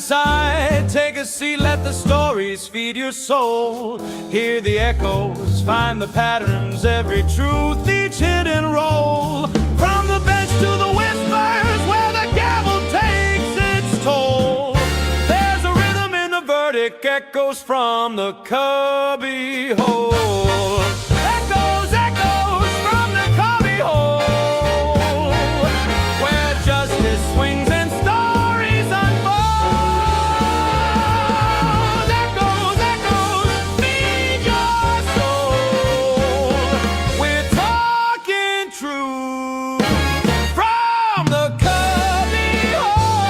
inside, take a seat, let the stories feed your soul. Hear the echoes, find the patterns, every truth, each hidden role. From the bench to the whispers, where the gavel takes its toll. There's a rhythm in the verdict, echoes from the cubby hole. Echoes, echoes from the cubby hole, where justice swings and stories unfold. Echoes, echoes, feed your soul. We're talking truth from the cubby hole.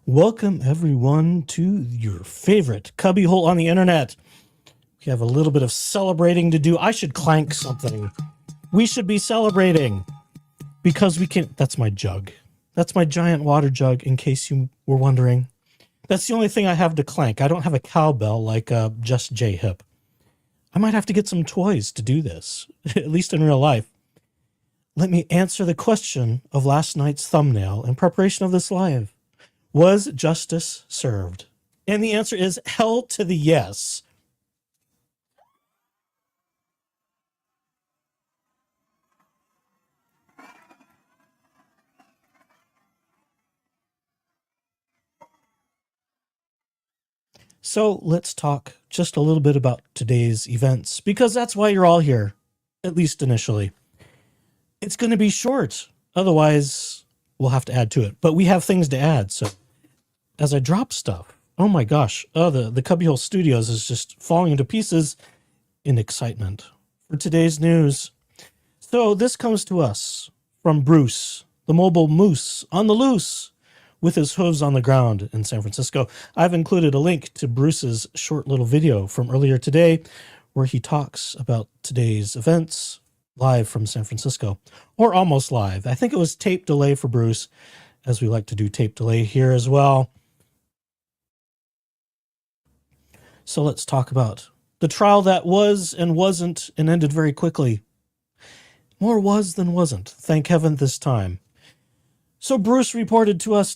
Welcome, everyone, to your favorite cubbyhole on the internet. We have a little bit of celebrating to do. I should clank something. We should be celebrating because we can. That's my jug. That's my giant water jug, in case you were wondering. That's the only thing I have to clank. I don't have a cowbell like Just J Hip. I might have to get some toys to do this, at least in real life. Let me answer the question of last night's thumbnail in preparation of this live. Was justice served? And the answer is hell to the yes. So let's talk just a little bit about today's events, because that's why you're all here, at least initially. It's going to be short. Otherwise, we'll have to add to it. But we have things to add, so as I drop stuff, oh my gosh, the Cubbyhole Studios is just falling into pieces in excitement for today's news. So this comes to us from Bruce, the mobile moose on the loose with his hooves on the ground in San Francisco. I've included a link to Bruce's short little video from earlier today where he talks about today's events live from San Francisco, or almost live. I think it was tape delay for Bruce, as we like to do tape delay here as well. So let's talk about the trial that was and wasn't and ended very quickly. More was than wasn't, thank heaven this time. So Bruce reported to us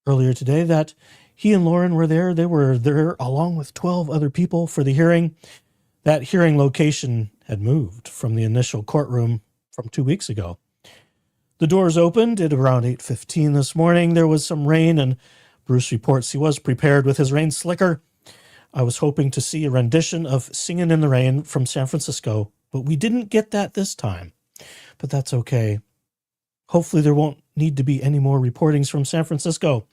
earlier today, that he and Lauren were there. They were there along with 12 other people for the hearing. That hearing location had moved from the initial courtroom from 2 weeks ago. The doors opened at around 8:15 this morning. There was some rain, and Bruce reports he was prepared with his rain slicker. I was hoping to see a rendition of Singin' in the Rain from San Francisco, but we didn't get that this time. But that's okay. Hopefully there won't need to be any more reportings from San Francisco.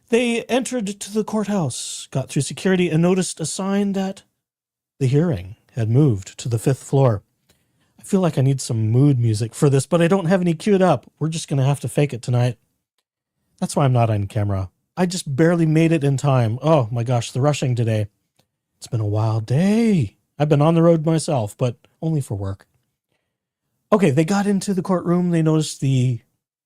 They entered to the courthouse, got through security, and noticed a sign that the hearing had moved to the 5th floor. I feel like I need some mood music for this, but I don't have any queued up. We're just going to have to fake it tonight. That's why I'm not on camera. I just barely made it in time. Oh my gosh, the rushing today. It's been a wild day. I've been on the road myself, but only for work. Okay, they got into the courtroom. They noticed the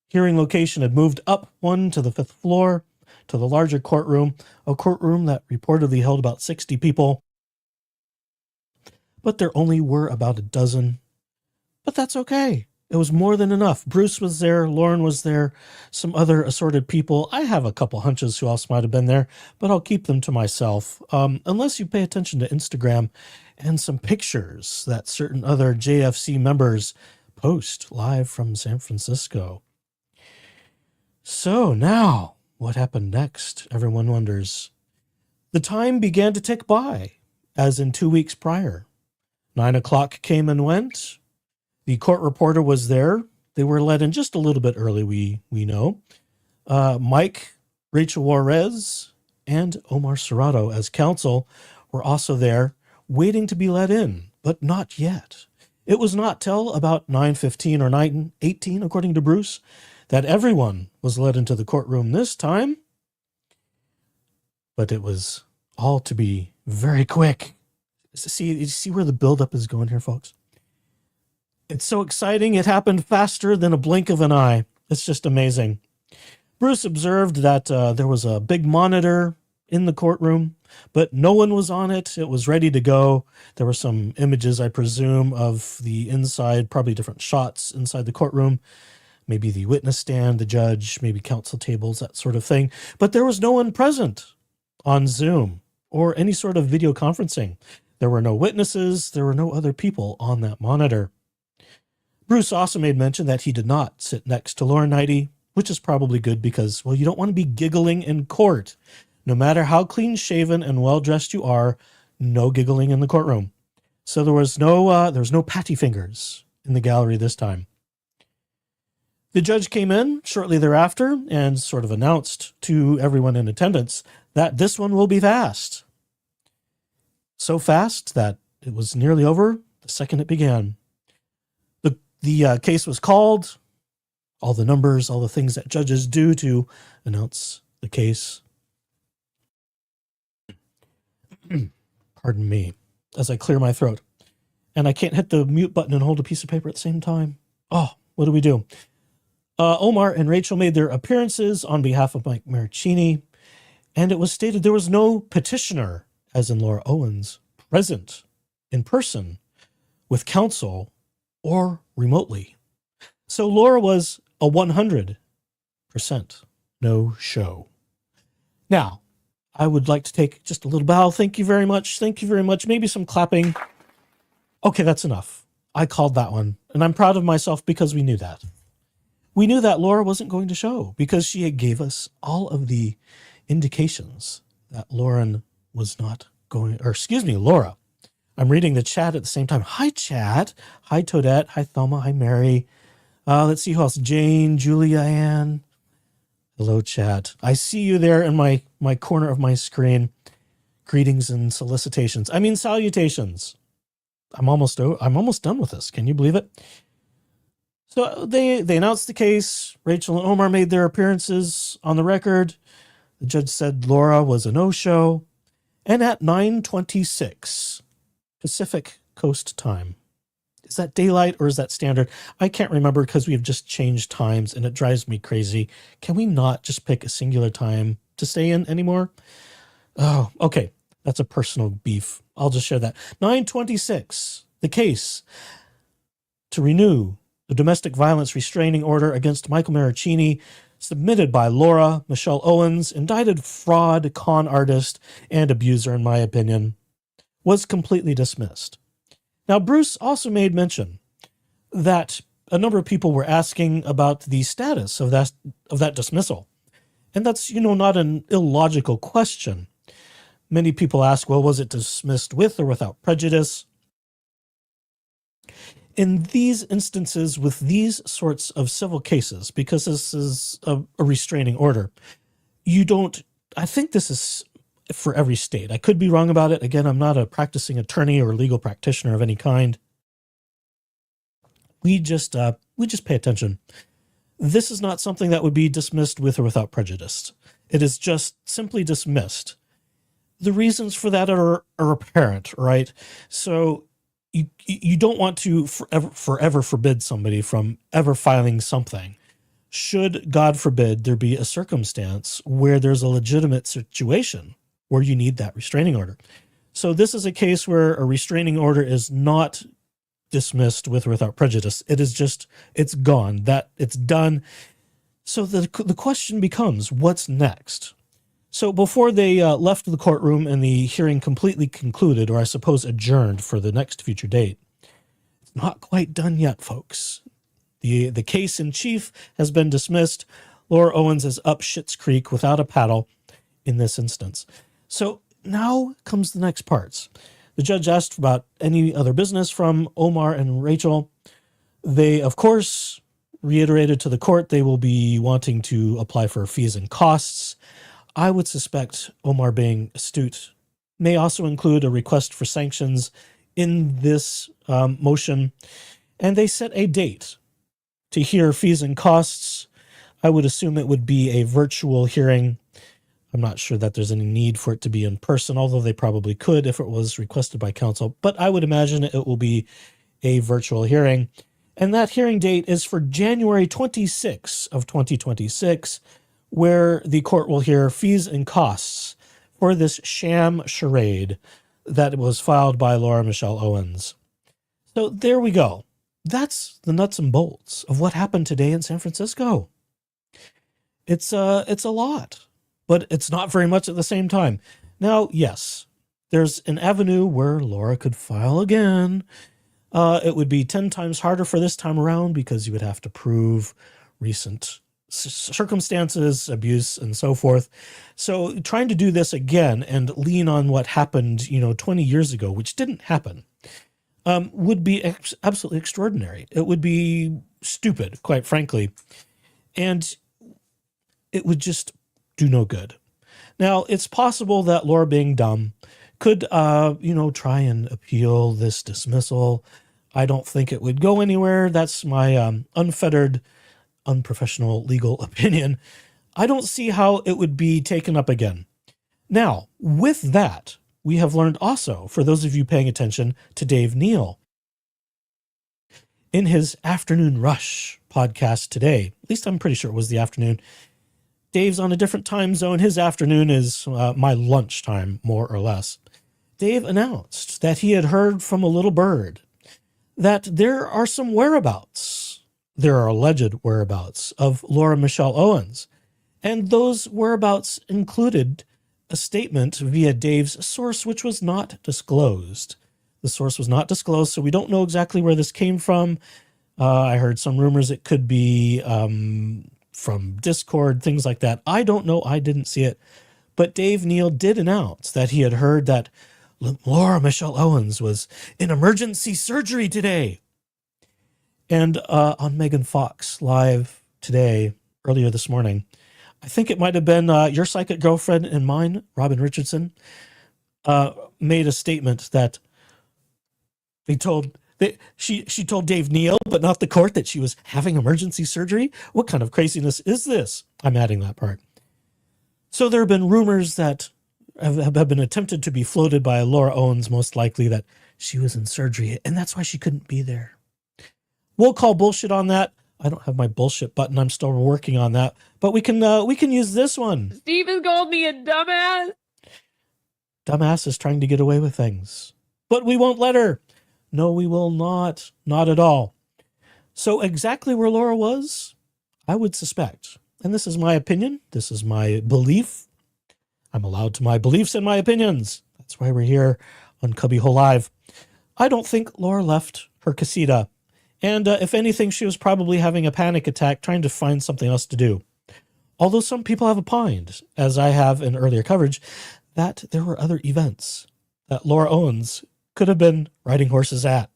hearing location had moved up one to the 5th floor to the larger courtroom, a courtroom that reportedly held about 60 people. But there only were about a dozen. But that's okay. It was more than enough. Bruce was there. Lauren was there. Some other assorted people. I have a couple hunches who else might have been there, but I'll keep them to myself. Unless you pay attention to Instagram and some pictures that certain other JFC members post live from San Francisco. So now, what happened next? Everyone wonders. The time began to tick by, as in 2 weeks prior. 9 o'clock came and went. The court reporter was there. They were let in just a little bit early, we know. Mike, Rachel Juarez, and Omar Serrato as counsel were also there, waiting to be let in, but not yet. It was not till about 9:15 or 9:18, according to Bruce, that everyone was led into the courtroom this time. But it was all to be very quick. See where the buildup is going here, folks? It's so exciting. It happened faster than a blink of an eye. It's just amazing. Bruce observed that there was a big monitor in the courtroom but no one was on it. It was ready to go. There were some images, I presume, of the inside, probably different shots inside the courtroom, maybe the witness stand, the judge, maybe counsel tables, that sort of thing. But there was no one present on Zoom or any sort of video conferencing. There were no witnesses. There were no other people on that monitor. Bruce also made mention that he did not sit next to Laura Knighty, which is probably good because, well, you don't want to be giggling in court. No matter how clean-shaven and well-dressed you are, no giggling in the courtroom. So there was no patty fingers in the gallery this time. The judge came in shortly thereafter and sort of announced to everyone in attendance that this one will be fast. So fast that it was nearly over the second it began. The case was called, all the numbers, all the things that judges do to announce the case. Pardon me, as I clear my throat. And I can't hit the mute button and hold a piece of paper at the same time. Oh, what do we do? Omar and Rachel made their appearances on behalf of Mike Marraccini, and it was stated there was no petitioner, as in Laura Owens, present in person with counsel or remotely. So Laura was a 100% no-show. Now, I would like to take just a little bow. Thank you very much. Thank you very much. Maybe some clapping. Okay, that's enough. I called that one, and I'm proud of myself because we knew that. We knew that Laura wasn't going to show because she had gave us all of the indications that Lauren was not going, or excuse me, Laura. I'm reading the chat at the same time. Hi, chat. Hi, Toadette. Hi, Thelma. Hi, Mary. Let's see who else. Jane, Julia Ann. Hello, chat. I see you there in my corner of my screen. Greetings and solicitations. I mean, salutations. I'm almost done with this. Can you believe it? So they announced the case. Rachel and Omar made their appearances on the record. The judge said Laura was a no-show. And at 9:26 Pacific Coast time. Is that daylight or is that standard? I can't remember because we have just changed times and it drives me crazy. Can we not just pick a singular time to stay in anymore? Oh, okay. That's a personal beef. I'll just share that. 9:26, the case to renew the domestic violence restraining order against Michael Marraccini, submitted by Laura Michelle Owens, indicted fraud, con artist, and abuser, in my opinion, was completely dismissed. Now, Bruce also made mention that a number of people were asking about the status of that dismissal. And that's, not an illogical question. Many people ask, well, was it dismissed with or without prejudice? In these instances, with these sorts of civil cases, because this is a restraining order, I think this is for every state. I could be wrong about it. Again, I'm not a practicing attorney or legal practitioner of any kind. We just pay attention. This is not something that would be dismissed with or without prejudice. It is just simply dismissed. The reasons for that are apparent, right? So you don't want to forever forbid somebody from ever filing something. Should, God forbid, there be a circumstance where there's a legitimate situation where you need that restraining order. So this is a case where a restraining order is not dismissed with or without prejudice. It is just, it's gone, that it's done. So the question becomes, what's next? So before they left the courtroom and the hearing completely concluded, or I suppose adjourned for the next future date, it's not quite done yet, folks. The case in chief has been dismissed. Laura Owens is up Schitt's Creek without a paddle in this instance. So now comes the next parts. The judge asked about any other business from Omar and Rachel. They, of course, reiterated to the court they will be wanting to apply for fees and costs. I would suspect Omar, being astute, may also include a request for sanctions in this motion. And they set a date to hear fees and costs. I would assume it would be a virtual hearing. I'm not sure that there's any need for it to be in person, although they probably could if it was requested by counsel. But I would imagine it will be a virtual hearing. And that hearing date is for January 26 of 2026, where the court will hear fees and costs for this sham charade that was filed by Laura Michelle Owens. So there we go. That's the nuts and bolts of what happened today in San Francisco. It's a lot, but it's not very much at the same time. Now, yes, there's an avenue where Laura could file again. It would be 10 times harder for this time around because you would have to prove recent circumstances, abuse, and so forth. So trying to do this again and lean on what happened, 20 years ago, which didn't happen, would be absolutely extraordinary. It would be stupid, quite frankly. And it would just do no good. Now, it's possible that Laura, being dumb, could, try and appeal this dismissal. I don't think it would go anywhere. That's my unfettered, unprofessional legal opinion. I don't see how it would be taken up again. Now, with that, we have learned also, for those of you paying attention to Dave Neal, in his Afternoon Rush podcast today, at least I'm pretty sure it was the afternoon. Dave's on a different time zone. His afternoon is my lunchtime, more or less. Dave announced that he had heard from a little bird that there are some whereabouts. There are alleged whereabouts of Laura Michelle Owens. And those whereabouts included a statement via Dave's source, which was not disclosed. The source was not disclosed, so we don't know exactly where this came from. I heard some rumors it could be from Discord, things like that. I don't know. I didn't see it. But Dave Neal did announce that he had heard that Laura Michelle Owens was in emergency surgery today. And on Megan Fox Live today, earlier this morning, I think it might have been your psychic girlfriend and mine, Robin Richardson, made a statement that she told Dave Neal, but not the court, that she was having emergency surgery. What kind of craziness is this? I'm adding that part. So there have been rumors that have been attempted to be floated by Laura Owens, most likely, that she was in surgery, and that's why she couldn't be there. We'll call bullshit on that. I don't have my bullshit button. I'm still working on that, but we can use this one. Steve has called me a dumbass. Dumbass is trying to get away with things, but we won't let her. No, we will not. Not at all. So exactly where Laura was, I would suspect, and this is my opinion, this is my belief. I'm allowed to my beliefs and my opinions. That's why we're here on Cubbyhole Live. I don't think Laura left her casita. And if anything, she was probably having a panic attack trying to find something else to do. Although some people have opined, as I have in earlier coverage, that there were other events that Laura Owens could have been riding horses at.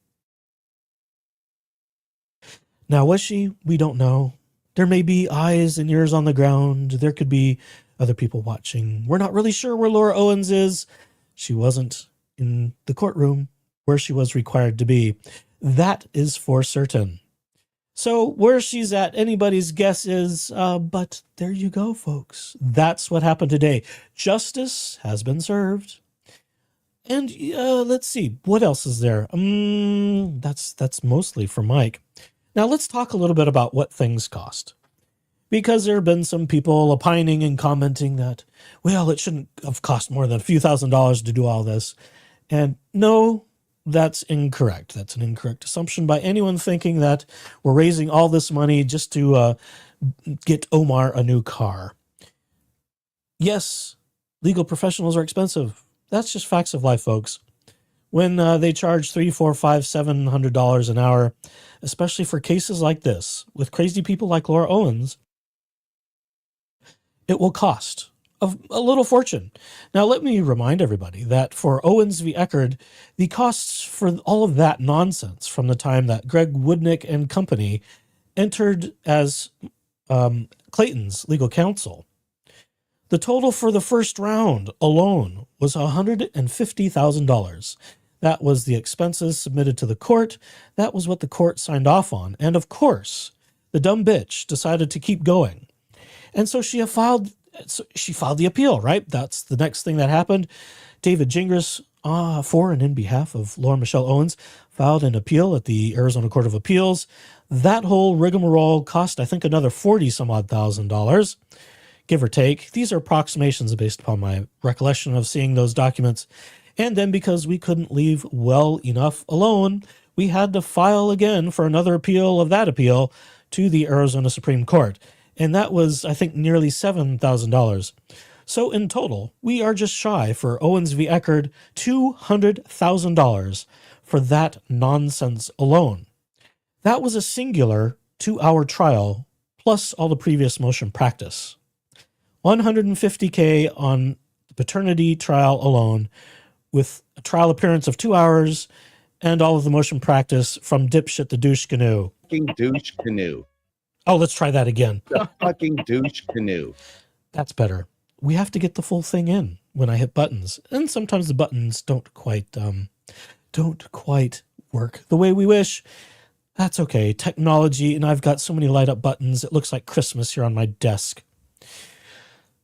Now, was she? We don't know. There may be eyes and ears on the ground. There could be other people watching. We're not really sure where Laura Owens is. She wasn't in the courtroom where she was required to be. That is for certain. So where she's at, anybody's guess is, but there you go, folks. That's what happened today. Justice has been served. And let's see, what else is there? That's mostly for Mike. Now let's talk a little bit about what things cost. Because there have been some people opining and commenting that, well, it shouldn't have cost more than a few $1,000s to do all this. And no, that's incorrect. That's an incorrect assumption by anyone thinking that we're raising all this money just to get Omar a new car. Yes, legal professionals are expensive. That's just facts of life, folks. When they charge $300, $400, $500, $700 an hour, especially for cases like this, with crazy people like Laura Owens, it will cost a little fortune. Now, let me remind everybody that for Owens v. Eckerd, the costs for all of that nonsense from the time that Greg Woodnick and company entered as Clayton's legal counsel, the total for the first round alone was $150,000. That was the expenses submitted to the court. That was what the court signed off on. And of course, the dumb bitch decided to keep going. And so she filed the appeal, right? That's the next thing that happened. David Gingras, for and in behalf of Laura Michelle Owens, filed an appeal at the Arizona Court of Appeals. That whole rigmarole cost, I think, another $40-some-odd thousand. give or take. These are approximations based upon my recollection of seeing those documents. And then because we couldn't leave well enough alone, we had to file again for another appeal of that appeal to the Arizona Supreme Court. And that was, I think, nearly $7,000. So in total, we are just shy for Owens v. Eckerd $200,000 for that nonsense alone. That was a singular 2-hour trial, plus all the previous motion practice. $150K on the paternity trial alone, with a trial appearance of 2 hours and all of the motion practice from dipshit the douche canoe. Fucking douche canoe. Oh, let's try that again. The fucking douche canoe. That's better. We have to get the full thing in when I hit buttons. And sometimes the buttons don't quite work the way we wish. That's okay. Technology, and I've got so many light up buttons. It looks like Christmas here on my desk.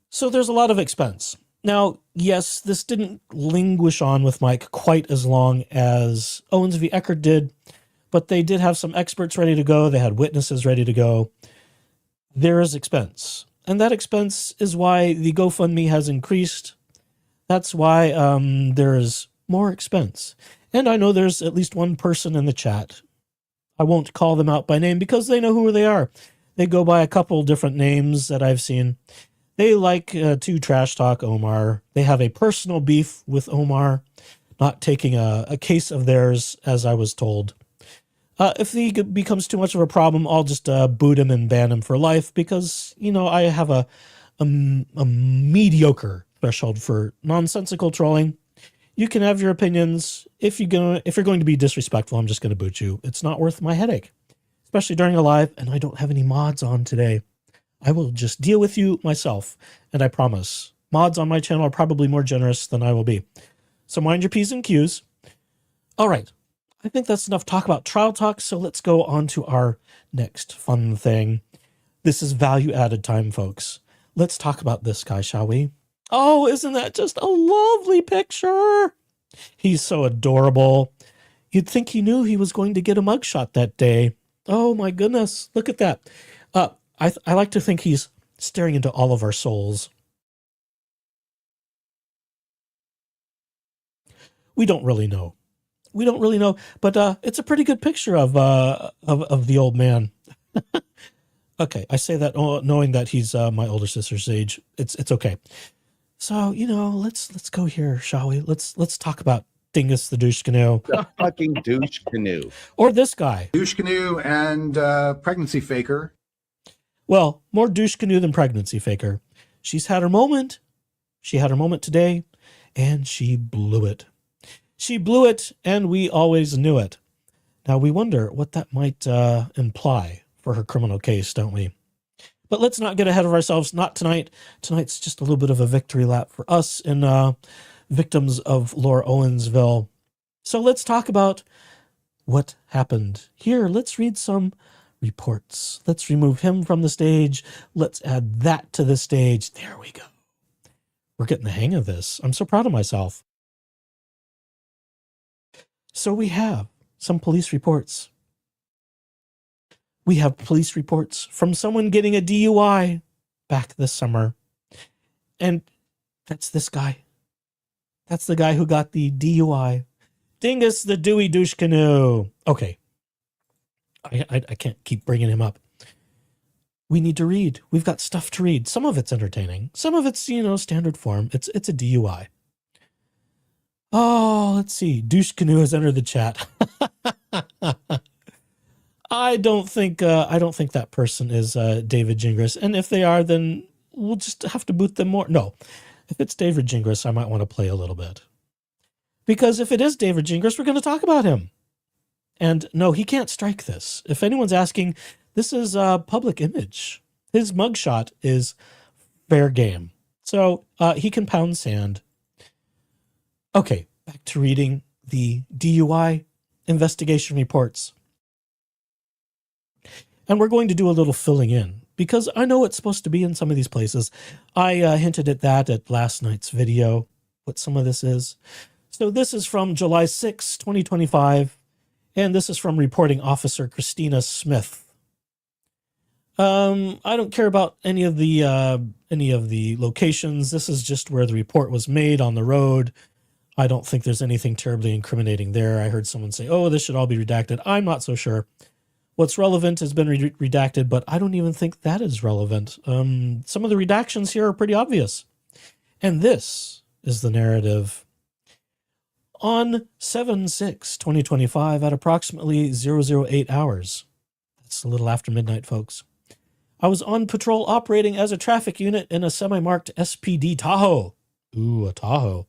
So there's a lot of expense. Now, yes, this didn't languish on with Mike quite as long as Owens v. Eckerd did, but they did have some experts ready to go. They had witnesses ready to go. There is expense. And that expense is why the GoFundMe has increased. That's why there is more expense. And I know there's at least one person in the chat. I won't call them out by name because they know who they are. They go by a couple different names that I've seen. They like to trash talk Omar. They have a personal beef with Omar, not taking a case of theirs, as I was told. If he becomes too much of a problem, I'll just boot him and ban him for life because, you know, I have a mediocre threshold for nonsensical trolling. You can have your opinions. If you're going to be disrespectful, I'm just going to boot you. It's not worth my headache, especially during a live, and I don't have any mods on today. I will just deal with you myself, and I promise. Mods on my channel are probably more generous than I will be. So mind your P's and Q's. All right. I think that's enough talk about trial talk, so let's go on to our next fun thing. This is value-added time, folks. Let's talk about this guy, shall we? Oh, isn't that just a lovely picture? He's so adorable. You'd think he knew he was going to get a mugshot that day. Oh, my goodness. Look at that. I like to think he's staring into all of our souls. We don't really know. We don't really know, but it's a pretty good picture of the old man. Okay, I say that knowing that he's my older sister's age. It's okay. So, you know, let's go here, shall we? Let's talk about Dingus the douche canoe. The fucking douche canoe. Or this guy. Douche canoe and pregnancy faker. Well, more douche canoe than pregnancy faker. She's had her moment. She had her moment today, and she blew it. She blew it, and we always knew it. Now, we wonder what that might imply for her criminal case, don't we? But let's not get ahead of ourselves. Not tonight. Tonight's just a little bit of a victory lap for us and victims of Laura Owensville. So let's talk about what happened. Here, let's read some reports. Let's remove him from the stage. Let's add that to the stage. There we go. We're getting the hang of this. I'm so proud of myself. So we have some police reports. We have police reports from someone getting a DUI back this summer. And that's this guy. That's the guy who got the DUI. Dingus the Dewey Douche Canoe. Okay. I can't keep bringing him up. We need to read. We've got stuff to read. Some of it's entertaining. Some of it's, you know, standard form. It's a DUI. Oh, let's see. Douche Canoe has entered the chat. I don't think that person is David Gingras. And if they are, then we'll just have to boot them more. No. If it's David Gingras, I might want to play a little bit. Because if it is David Gingras, we're going to talk about him. And no, he can't strike this. If anyone's asking, this is a public image. His mugshot is fair game. So he can pound sand. Okay, back to reading the DUI investigation reports. And we're going to do a little filling in because I know it's supposed to be in some of these places. I hinted at that at last night's video, what some of this is. So this is from July 6, 2025. And this is from reporting officer Christina Smith. I don't care about any of the locations. This is just where the report was made on the road. I don't think there's anything terribly incriminating there. I heard someone say, oh, this should all be redacted. I'm not so sure. What's relevant has been redacted, but I don't even think that is relevant. Some of the redactions here are pretty obvious. And this is the narrative. On 7/6/2025 at approximately 008 hours. That's a little after midnight, folks. I was on patrol operating as a traffic unit in a semi-marked SPD Tahoe. Ooh, a Tahoe.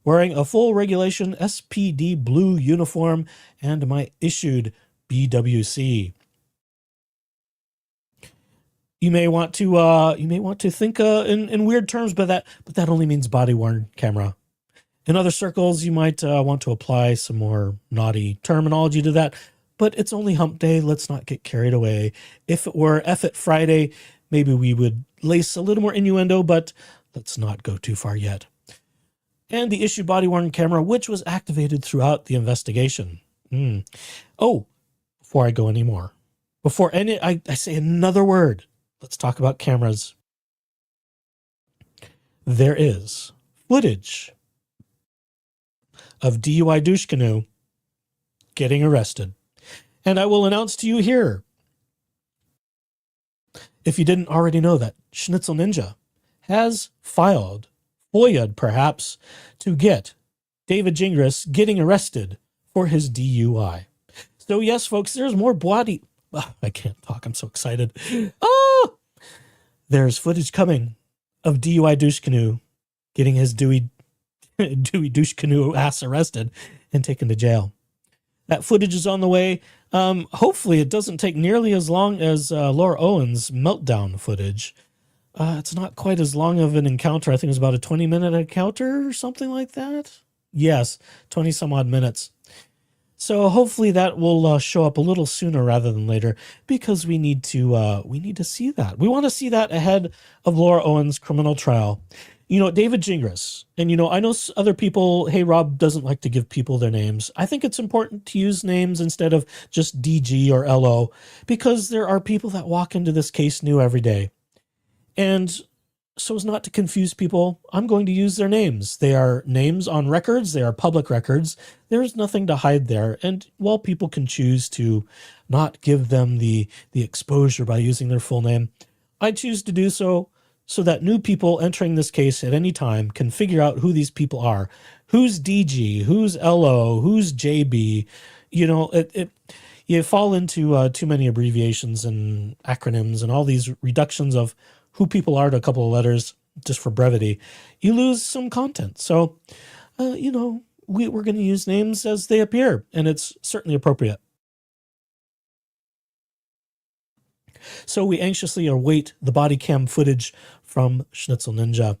Wearing a full regulation SPD blue uniform and my issued BWC. You may want to think in weird terms, but that only means body-worn camera. In other circles, you might want to apply some more naughty terminology to that, but it's only hump day. Let's not get carried away. If it were F it Friday, maybe we would lace a little more innuendo, but let's not go too far yet. And the issued body-worn camera, which was activated throughout the investigation. Oh, before I go any more, I say another word, let's talk about cameras. There is footage of DUI douche canoe getting arrested. And I will announce to you here, if you didn't already know that, Schnitzel Ninja has filed, FOIA'd perhaps, to get David Gingras getting arrested for his DUI. So yes, folks, there's more body... Oh, I can't talk, I'm so excited. Oh! There's footage coming of DUI douche canoe getting his Dewey douche canoe ass arrested and taken to jail. That footage is on the way. Hopefully it doesn't take nearly as long as Laura Owens' meltdown footage. It's not quite as long of an encounter. I think it was about a 20-minute encounter or something like that. Yes, 20 some odd minutes. So hopefully that will show up a little sooner rather than later, because we need to see that. We want to see that ahead of Laura Owens' criminal trial. You know, David Gingras, and you know, I know other people, hey, Rob doesn't like to give people their names. I think it's important to use names instead of just DG or LO, because there are people that walk into this case new every day. And so as not to confuse people, I'm going to use their names. They are names on records. They are public records. There's nothing to hide there. And while people can choose to not give them the exposure by using their full name, I choose to do so that new people entering this case at any time can figure out who these people are. Who's DG? Who's LO? Who's JB? You know, you fall into too many abbreviations and acronyms and all these reductions of who people are to a couple of letters just for brevity. You lose some content. So, you know, we're going to use names as they appear, and it's certainly appropriate. So we anxiously await the body cam footage from Schnitzel Ninja.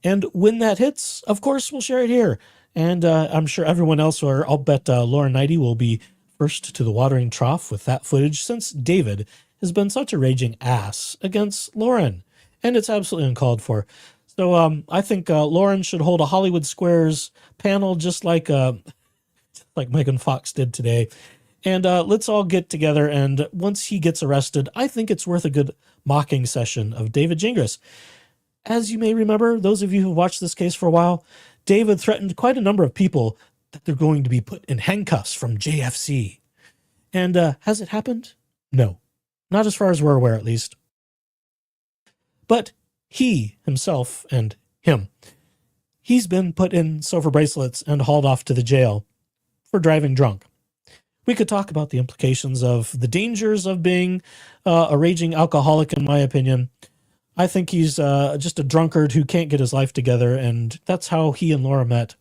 And when that hits, of course, we'll share it here. And I'm sure everyone else, or I'll bet Laura Knighty will be first to the watering trough with that footage, since David has been such a raging ass against Lauren. And it's absolutely uncalled for. So I think Lauren should hold a Hollywood Squares panel just like Megan Fox did today. And let's all get together, and once he gets arrested, I think it's worth a good mocking session of David Gingras. As you may remember, those of you who watched this case for a while, David threatened quite a number of people that they're going to be put in handcuffs from JFC. And has it happened? No. Not as far as we're aware, at least. But he, himself, and him, he's been put in silver bracelets and hauled off to the jail for driving drunk. We could talk about the implications of the dangers of being a raging alcoholic, in my opinion. I think he's just a drunkard who can't get his life together, and that's how he and Laura met.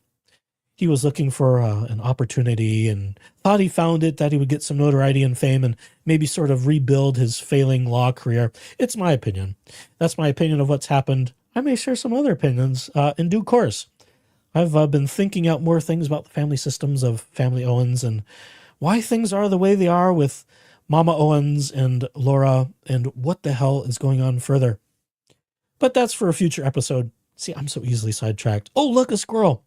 He was looking for an opportunity and thought he found it, that he would get some notoriety and fame and maybe sort of rebuild his failing law career. It's my opinion. That's my opinion of what's happened. I may share some other opinions in due course. I've been thinking out more things about the family systems of Family Owens and why things are the way they are with Mama Owens and Laura, and what the hell is going on further. But that's for a future episode. See, I'm so easily sidetracked. Oh, look, a squirrel.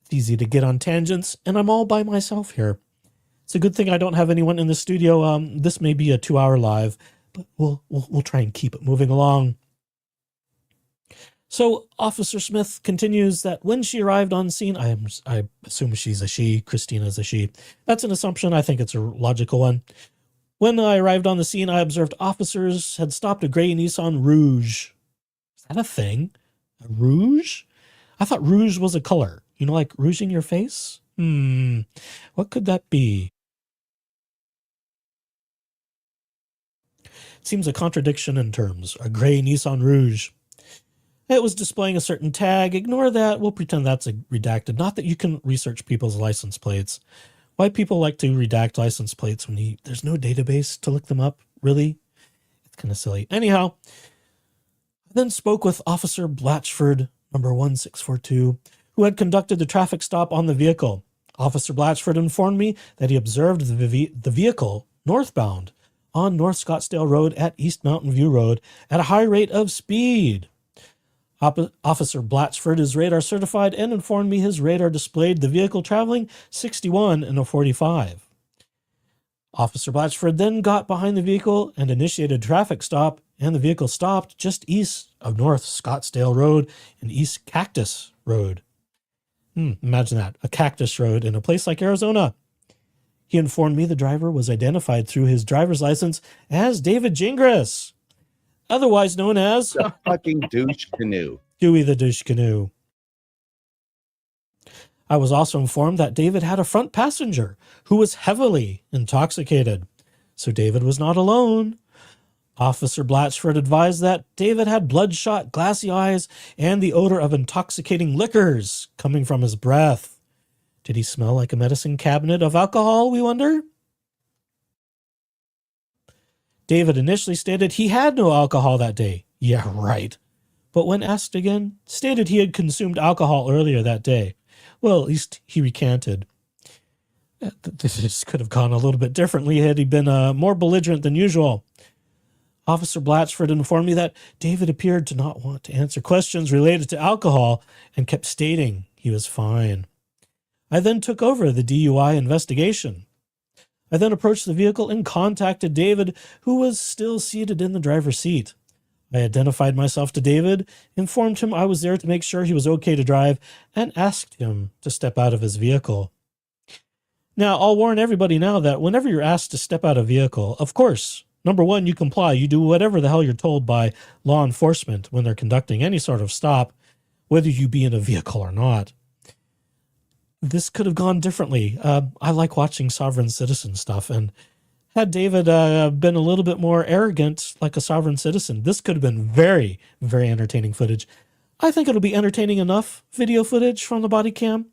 It's easy to get on tangents, and I'm all by myself here. It's a good thing I don't have anyone in the studio. This may be a 2-hour live. but we'll try and keep it moving along. So Officer Smith continues that when she arrived on scene, I assume she's a she, Christina's a she. That's an assumption. I think it's a logical one. When I arrived on the scene, I observed officers had stopped a gray Nissan Rouge. Is that a thing? A rouge? I thought rouge was a color. You know, like rouging your face? What could that be? Seems a contradiction in terms. A gray Nissan Rouge. It was displaying a certain tag. Ignore that. We'll pretend that's redacted. Not that you can research people's license plates. Why people like to redact license plates when there's no database to look them up? Really? It's kind of silly. Anyhow, I then spoke with Officer Blatchford, number 1642, who had conducted the traffic stop on the vehicle. Officer Blatchford informed me that he observed the vehicle northbound on North Scottsdale Road at East Mountain View Road at a high rate of speed. Officer Blatchford is radar certified and informed me his radar displayed the vehicle traveling 61 in a 45. Officer Blatchford then got behind the vehicle and initiated a traffic stop, and the vehicle stopped just east of North Scottsdale Road and East Cactus Road. Imagine that, a cactus road in a place like Arizona. He informed me the driver was identified through his driver's license as David Gingras, otherwise known as The fucking douche canoe. Dewey the Douche Canoe. I was also informed that David had a front passenger who was heavily intoxicated, so David was not alone. Officer Blatchford advised that David had bloodshot, glassy eyes and the odor of intoxicating liquors coming from his breath. Did he smell like a medicine cabinet of alcohol, we wonder? David initially stated he had no alcohol that day. Yeah, right. But when asked again, stated he had consumed alcohol earlier that day. Well, at least he recanted. This could have gone a little bit differently had he been more belligerent than usual. Officer Blatchford informed me that David appeared to not want to answer questions related to alcohol and kept stating he was fine. I then took over the DUI investigation. I then approached the vehicle and contacted David, who was still seated in the driver's seat. I identified myself to David, informed him I was there to make sure he was okay to drive, and asked him to step out of his vehicle. Now, I'll warn everybody now that whenever you're asked to step out of a vehicle, of course, number one, you comply. You do whatever the hell you're told by law enforcement when they're conducting any sort of stop, whether you be in a vehicle or not. This could have gone differently. I like watching sovereign citizen stuff, and had David been a little bit more arrogant like a sovereign citizen, this could have been very, very entertaining footage. I think it'll be entertaining enough video footage from the body cam,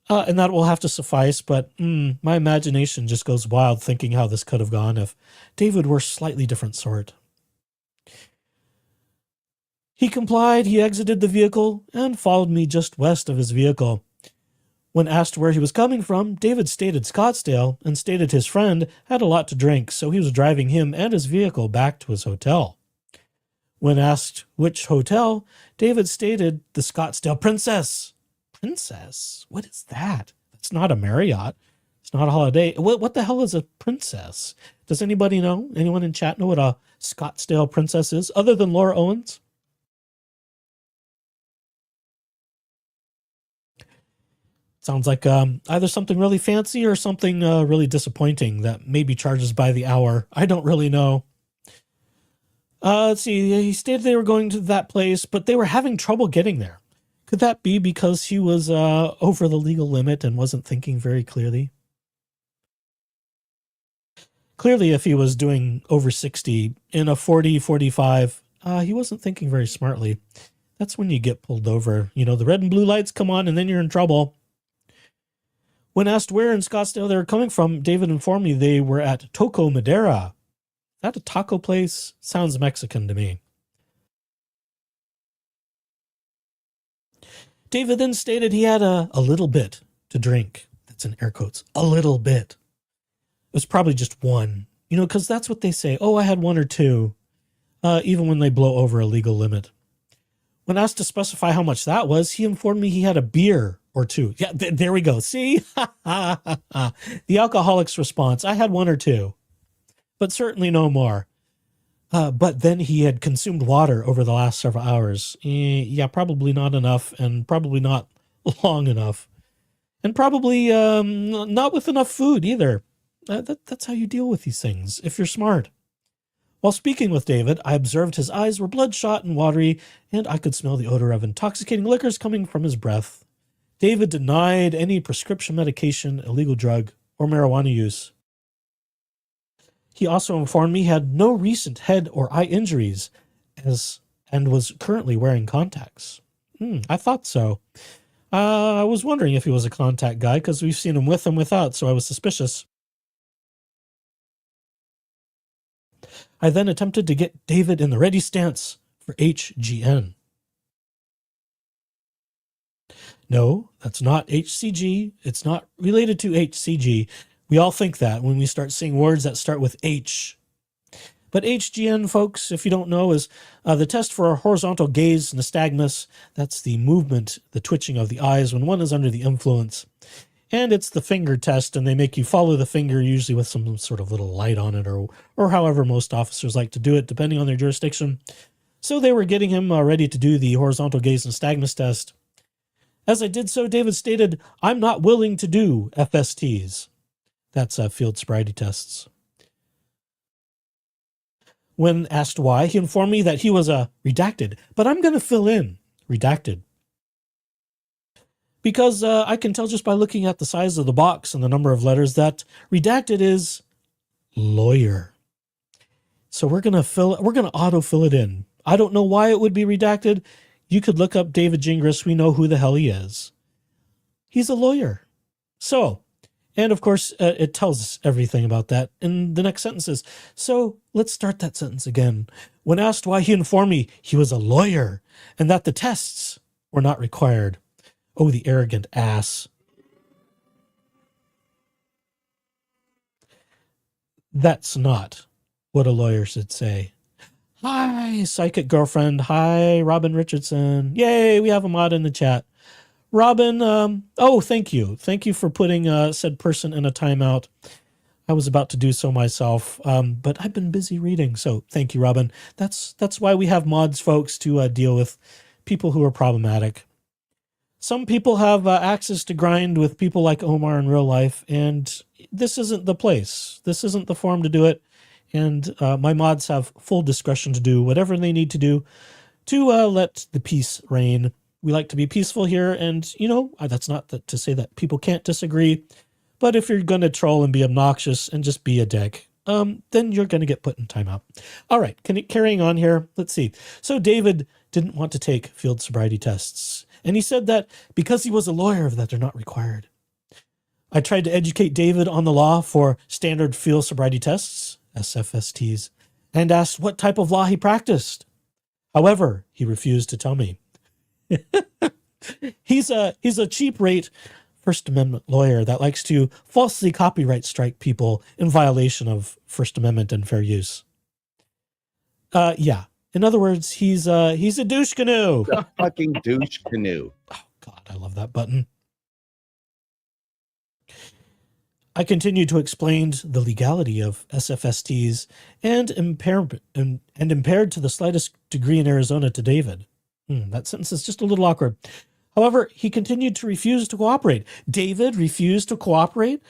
and that will have to suffice, but my imagination just goes wild thinking how this could have gone if David were a slightly different sort. He complied, he exited the vehicle, and followed me just west of his vehicle. When asked where he was coming from, David stated Scottsdale and stated his friend had a lot to drink, so he was driving him and his vehicle back to his hotel. When asked which hotel, David stated the Scottsdale Princess. Princess? What is that? It's not a Marriott. It's not a Holiday. What the hell is a princess? Does anybody know? Anyone in chat know what a Scottsdale Princess is, other than Laura Owens? Sounds like either something really fancy or something really disappointing that maybe charges by the hour. I don't really know. Let's see. He stated they were going to that place, but they were having trouble getting there. Could that be because he was over the legal limit and wasn't thinking very clearly? Clearly, if he was doing over 60 in a 40, 45, he wasn't thinking very smartly. That's when you get pulled over. You know, the red and blue lights come on and then you're in trouble. When asked where in Scottsdale they were coming from, David informed me they were at Toco Madera. Is that a taco place? Sounds Mexican to me. David then stated he had a little bit to drink. That's in air quotes. A little bit. It was probably just one. You know, because that's what they say. Oh, I had one or two. Even when they blow over a legal limit. When asked to specify how much that was, he informed me he had a beer or two. Yeah, there we go. See? The alcoholic's response. I had one or two, but certainly no more. But then he had consumed water over the last several hours. Yeah, probably not enough, and probably not long enough. And probably not with enough food either. That's how you deal with these things, if you're smart. While speaking with David, I observed his eyes were bloodshot and watery, and I could smell the odor of intoxicating liquors coming from his breath. David denied any prescription medication, illegal drug, or marijuana use. He also informed me he had no recent head or eye injuries and was currently wearing contacts. I thought so. I was wondering if he was a contact guy because we've seen him with and without, so I was suspicious. I then attempted to get David in the ready stance for HGN. No, that's not HCG. It's not related to HCG. We all think that when we start seeing words that start with H. But HGN, folks, if you don't know, is the test for a horizontal gaze nystagmus. That's the movement, the twitching of the eyes when one is under the influence. And it's the finger test, and they make you follow the finger, usually with some sort of little light on it, or however most officers like to do it, depending on their jurisdiction. So they were getting him ready to do the horizontal gaze nystagmus test. As I did so, David stated, "I'm not willing to do FSTs." That's field sobriety tests. When asked why, he informed me that he was redacted, but I'm going to fill in redacted. Because I can tell just by looking at the size of the box and the number of letters that redacted is lawyer. So we're going to autofill it in. I don't know why it would be redacted. You could look up David Gingras. We know who the hell he is. He's a lawyer. So, and of course, it tells us everything about that in the next sentences. So let's start that sentence again. When asked why, he informed me he was a lawyer and that the tests were not required. Oh, the arrogant ass. That's not what a lawyer should say. Hi, psychic girlfriend. Hi, Robin Richardson. Yay, we have a mod in the chat. Robin, thank you. Thank you for putting said person in a timeout. I was about to do so myself, but I've been busy reading, so thank you, Robin. That's why we have mods, folks, to deal with people who are problematic. Some people have axes to grind with people like Omar in real life, and this isn't the place. This isn't the forum to do it, and my mods have full discretion to do whatever they need to do to let the peace reign. We like to be peaceful here, and, that's not to say that people can't disagree, but if you're going to troll and be obnoxious and just be a dick, then you're going to get put in timeout. All right, carrying on here, let's see. So David didn't want to take field sobriety tests, and he said that because he was a lawyer that they're not required. I tried to educate David on the law for standard field sobriety tests, SFSTs, and asked what type of law he practiced. However, he refused to tell me. He's a cheap rate First Amendment lawyer that likes to falsely copyright strike people in violation of First Amendment and fair use. Yeah. In other words, he's a douche canoe. A fucking douche canoe. Oh God, I love that button. I continued to explain the legality of SFSTs and impaired to the slightest degree in Arizona to David. That sentence is just a little awkward. However, he continued to refuse to cooperate. David refused to cooperate?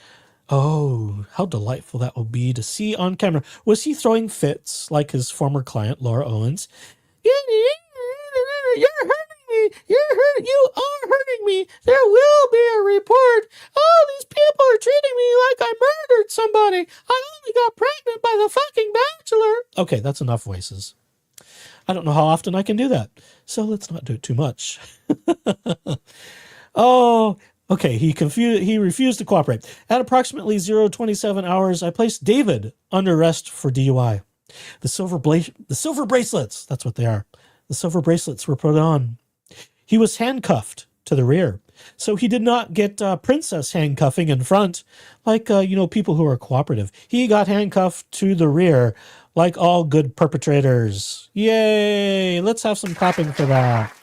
Oh, how delightful that will be to see on camera. Was he throwing fits like his former client, Laura Owens? You're hurting me. You are hurting me. There will be a report. Oh, these people are treating me like I murdered somebody. I only got pregnant by the fucking bachelor. Okay, that's enough voices. I don't know how often I can do that, so let's not do it too much. Oh, okay, he refused to cooperate. At approximately 0:27 hours, I placed David under arrest for DUI. The silver bracelets, that's what they are. The silver bracelets were put on. He was handcuffed to the rear, so he did not get princess handcuffing in front, like people who are cooperative. He got handcuffed to the rear, like all good perpetrators. Yay! Let's have some clapping for that.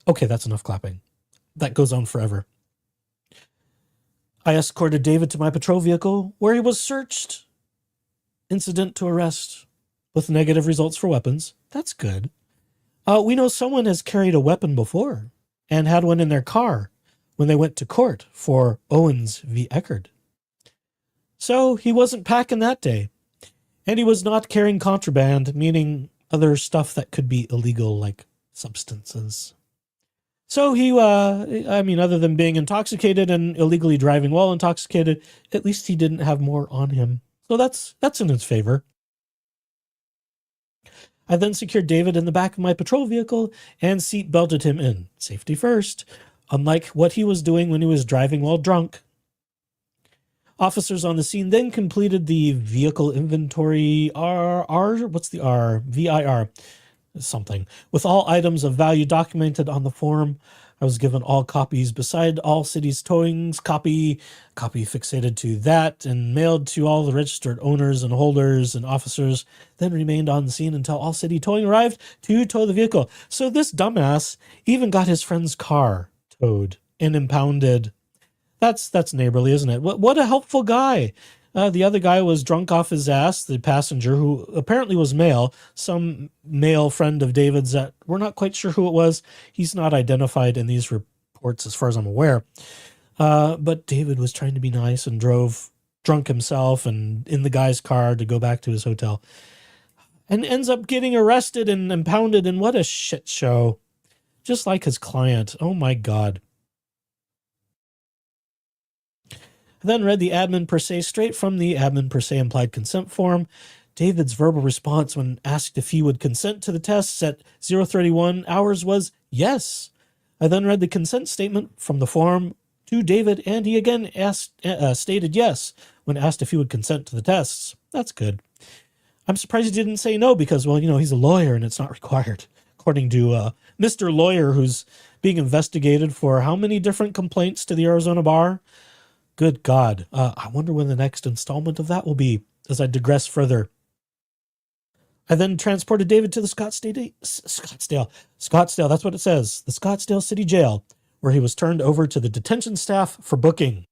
Okay, that's enough clapping. That goes on forever. I escorted David to my patrol vehicle, where he was searched. Incident to arrest, with negative results for weapons. That's good. We know someone has carried a weapon before, and had one in their car when they went to court for Owens v. Eckerd. So he wasn't packing that day. And he was not carrying contraband, meaning other stuff that could be illegal, like substances. So he, other than being intoxicated and illegally driving while intoxicated, at least he didn't have more on him. So that's in his favor. I then secured David in the back of my patrol vehicle and seat belted him in. Safety first, unlike what he was doing when he was driving while drunk. Officers on the scene then completed the vehicle inventory what's the R? VIR something, with all items of value documented on the form. I was given all copies beside all cities towings, copy fixated to that, and mailed to all the registered owners and holders and officers, then remained on the scene until all city towing arrived to tow the vehicle. So this dumbass even got his friend's car towed and impounded. That's neighborly, isn't it? What a helpful guy. The other guy was drunk off his ass, the passenger, who apparently was male, some male friend of David's that we're not quite sure who it was. He's not identified in these reports as far as I'm aware. But David was trying to be nice and drove drunk himself and in the guy's car to go back to his hotel. And ends up getting arrested and impounded, and what a shit show. Just like his client. Oh my God. I then read the admin per se straight from the admin per se implied consent form. David's verbal response when asked if he would consent to the tests at 0:31 hours was yes. I then read the consent statement from the form to David, and he again stated yes when asked if he would consent to the tests. That's good. I'm surprised he didn't say no because, well, he's a lawyer and it's not required. According to Mr. Lawyer, who's being investigated for how many different complaints to the Arizona bar? Good God. I wonder when the next installment of that will be, as I digress further. I then transported David to the Scottsdale, that's what it says, the Scottsdale City Jail, where he was turned over to the detention staff for booking.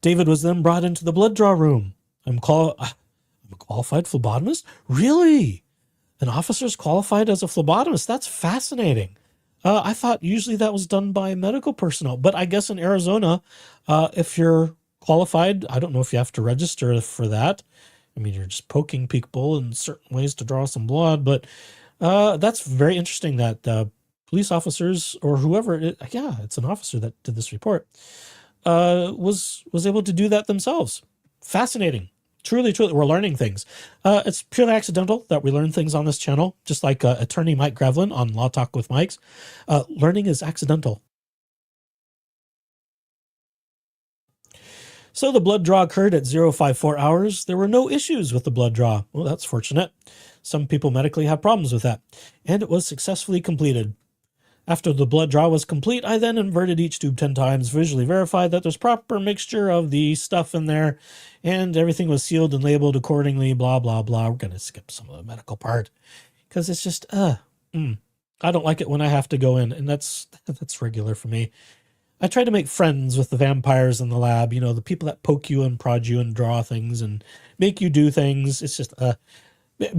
David was then brought into the blood draw room. I'm a qualified phlebotomist? Really? An officer's qualified as a phlebotomist? That's fascinating. I thought usually that was done by medical personnel, but I guess in Arizona, if you're qualified, I don't know if you have to register for that. I mean, you're just poking people in certain ways to draw some blood, but that's very interesting that police officers or whoever, it's an officer that did this report, was able to do that themselves. Fascinating. Truly, we're learning things. It's purely accidental that we learn things on this channel, just like attorney Mike Grevlin on Law Talk with Mikes. Learning is accidental. So the blood draw occurred at 0:54 hours. There were no issues with the blood draw. Well, that's fortunate. Some people medically have problems with that. And it was successfully completed. After the blood draw was complete, I then inverted each tube 10 times, visually verified that there's proper mixture of the stuff in there, and everything was sealed and labeled accordingly, blah, blah, blah. We're going to skip some of the medical part, because it's just, I don't like it when I have to go in, and that's regular for me. I try to make friends with the vampires in the lab, the people that poke you and prod you and draw things and make you do things. It's just,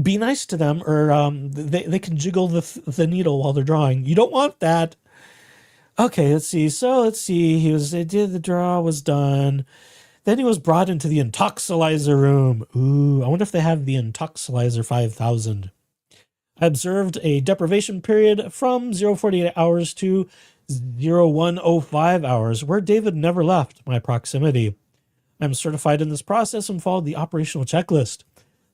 be nice to them, or they can jiggle the needle while they're drawing. You don't want that. Okay, let's see. The draw was done. Then he was brought into the intoxilizer room. Ooh, I wonder if they have the intoxilizer 5000. I observed a deprivation period from 0:48 hours to 01:05 hours, where David never left my proximity. I'm certified in this process and followed the operational checklist.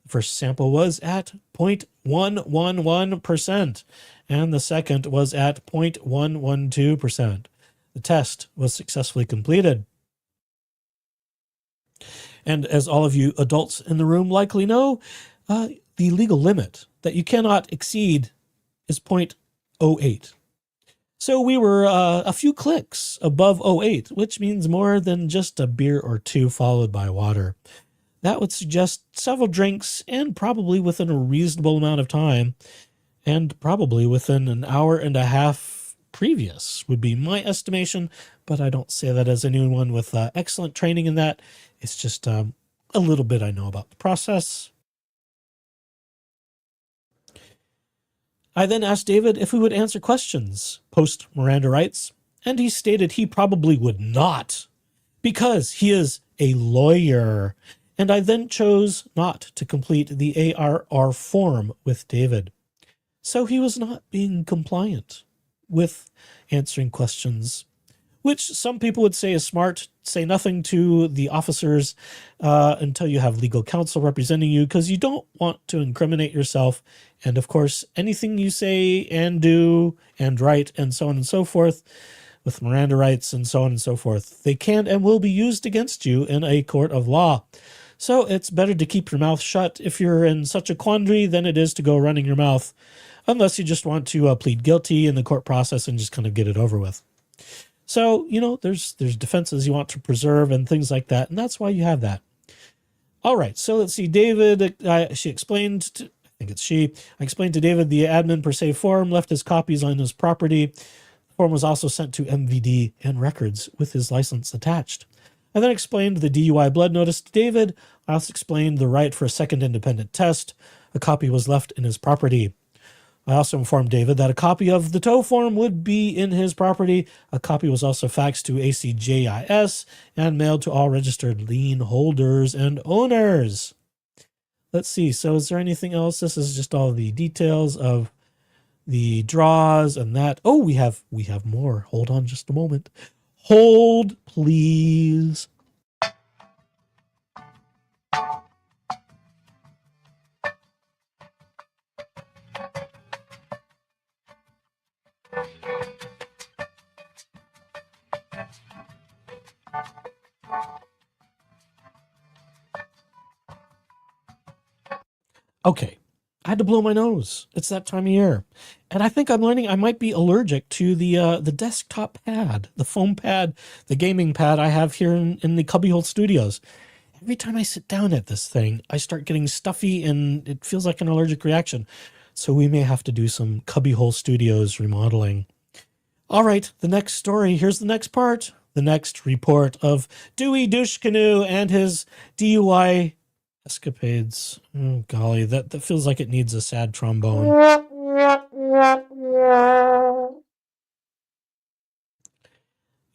The first sample was at 0.111%, and the second was at 0.112%. The test was successfully completed. And as all of you adults in the room likely know, the legal limit that you cannot exceed is 0.08. So we were a few clicks above 0.08, which means more than just a beer or two followed by water. That would suggest several drinks and probably within a reasonable amount of time. and probably within an hour and a half previous would be my estimation, but I don't say that as anyone with excellent training in that. It's just a little bit I know about the process. I then asked David if he would answer questions post Miranda rights, and he stated he probably would not because he is a lawyer. And I then chose not to complete the ARR form with David. So he was not being compliant with answering questions, which some people would say is smart. Say nothing to the officers until you have legal counsel representing you, because you don't want to incriminate yourself. And of course, anything you say and do and write and so on and so forth, with Miranda rights and so on and so forth, they can and will be used against you in a court of law. So it's better to keep your mouth shut if you're in such a quandary than it is to go running your mouth, unless you just want to plead guilty in the court process and just kind of get it over with. So, you know, there's defenses you want to preserve and things like that, and that's why you have that. All right, so let's see. David, I explained to David the admin per se form, left his copies on his property. The form was also sent to MVD and records with his license attached. I then explained the DUI blood notice to David. I also explained the right for a second independent test. A copy was left in his property. I also informed David that a copy of the tow form would be in his property. A copy was also faxed to ACJIS and mailed to all registered lien holders and owners. Let's see. So is there anything else? This is just all the details of the draws and that. Oh, we have more. Hold on just a moment. Hold, please. Okay, I had to blow my nose. It's that time of year. And I think I'm learning I might be allergic to the desktop pad, the foam pad, the gaming pad I have here in the Cubbyhole Studios. Every time I sit down at this thing, I start getting stuffy and it feels like an allergic reaction. So we may have to do some Cubbyhole Studios remodeling. All right, the next story. Here's the next part. The next report of Dewey Douche Canoe and his DUI escapades. Oh, golly, that feels like it needs a sad trombone.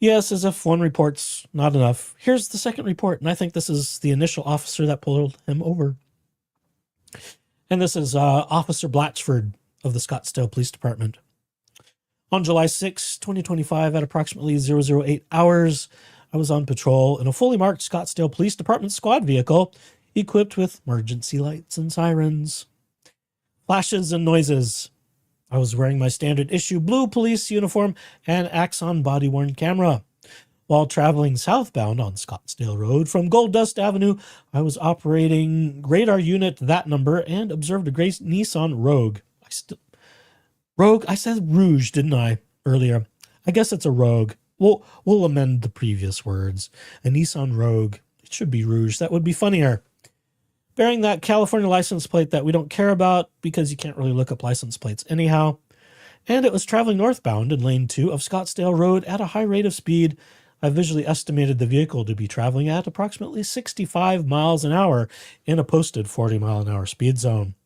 Yes, as if one report's not enough. Here's the second report, and I think this is the initial officer that pulled him over. And this is Officer Blatchford of the Scottsdale Police Department. On July 6, 2025, at approximately 008 hours, I was on patrol in a fully marked Scottsdale Police Department squad vehicle equipped with emergency lights and sirens, flashes and noises. I was wearing my standard issue blue police uniform and Axon body-worn camera. While traveling southbound on Scottsdale Road from Gold Dust Avenue, I was operating radar unit that number and observed a gray Nissan Rogue. I said Rouge, didn't I, earlier? I guess it's a Rogue. We'll amend the previous words. A Nissan Rogue. It should be Rouge. That would be funnier. Bearing that California license plate that we don't care about because you can't really look up license plates anyhow. And it was traveling northbound in lane 2 of Scottsdale Road at a high rate of speed. I visually estimated the vehicle to be traveling at approximately 65 miles an hour in a posted 40-mile-an-hour speed zone.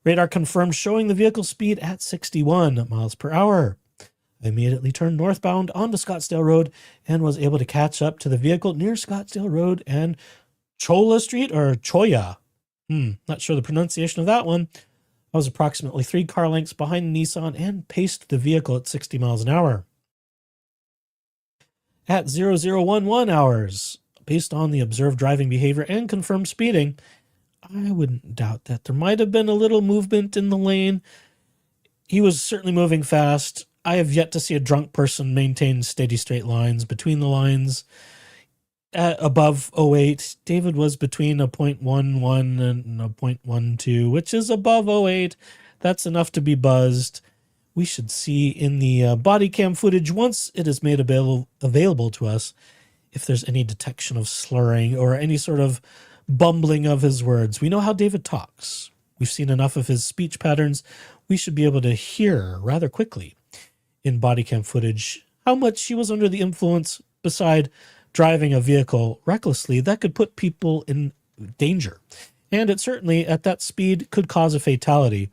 Radar confirmed showing the vehicle speed at 61 miles per hour. I immediately turned northbound onto Scottsdale Road and was able to catch up to the vehicle near Scottsdale Road and Cholla Street, or Choya. Not sure the pronunciation of that one. I was approximately 3 car lengths behind the Nissan and paced the vehicle at 60 miles an hour. At 0011 hours, based on the observed driving behavior and confirmed speeding, I wouldn't doubt that there might have been a little movement in the lane. He was certainly moving fast. I have yet to see a drunk person maintain steady straight lines between the lines. At above 08, David was between a 0.11 and a 0.12, which is above 08. That's enough to be buzzed. We should see in the body cam footage, once it is made available to us, if there's any detection of slurring or any sort of bumbling of his words. We know how David talks. We've seen enough of his speech patterns. we should be able to hear rather quickly in body cam footage how much she was under the influence beside driving a vehicle recklessly that could put people in danger. And it certainly, at that speed, could cause a fatality.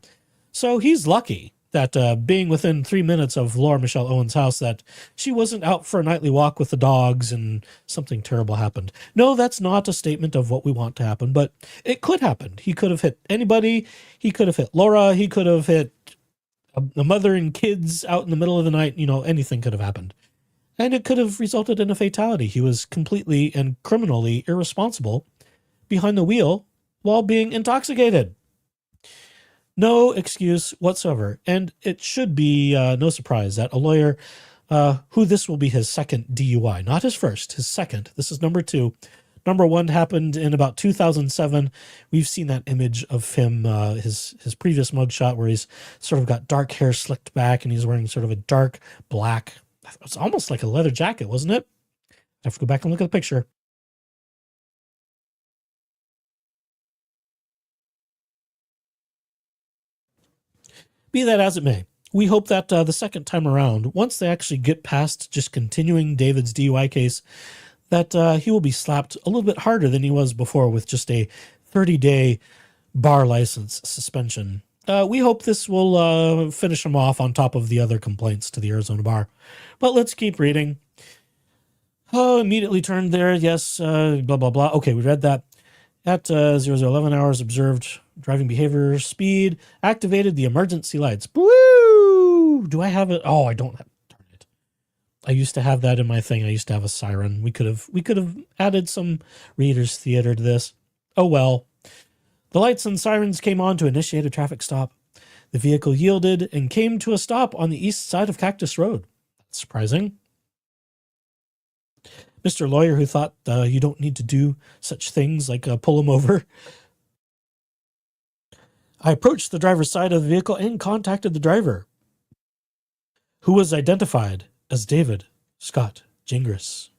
So he's lucky that being within 3 minutes of Laura Michelle Owens' house, that she wasn't out for a nightly walk with the dogs and something terrible happened. No, that's not a statement of what we want to happen, but it could happen. He could have hit anybody. He could have hit Laura. He could have hit a mother and kids out in the middle of the night. You know, anything could have happened. And it could have resulted in a fatality. He was completely and criminally irresponsible behind the wheel while being intoxicated. No excuse whatsoever. And it should be no surprise that a lawyer, who this will be his second DUI, not his first, his second. This is number 2. Number 1 happened in about 2007. We've seen that image of him, his previous mugshot, where he's sort of got dark hair slicked back and he's wearing sort of a dark black, it's almost like a leather jacket, wasn't it? I have to go back and look at the picture. Be that as it may, we hope that the second time around, once they actually get past just continuing David's DUI case, that he will be slapped a little bit harder than he was before with just a 30-day bar license suspension. We hope this will finish him off on top of the other complaints to the Arizona bar. But let's keep reading. Oh, immediately turned there. Yes, blah, blah, blah. Okay, we read that. At 0011 hours, observed driving behavior, speed, activated the emergency lights. Woo! Do I have it? Oh, I don't have. Darn it. I used to have that in my thing. I used to have a siren. We could have added some reader's theater to this. Oh well. The lights and sirens came on to initiate a traffic stop. The vehicle yielded and came to a stop on the east side of Cactus Road. That's surprising. Mr. Lawyer, who thought you don't need to do such things like pull him over. I approached the driver's side of the vehicle and contacted the driver, who was identified as David Scott Gingras.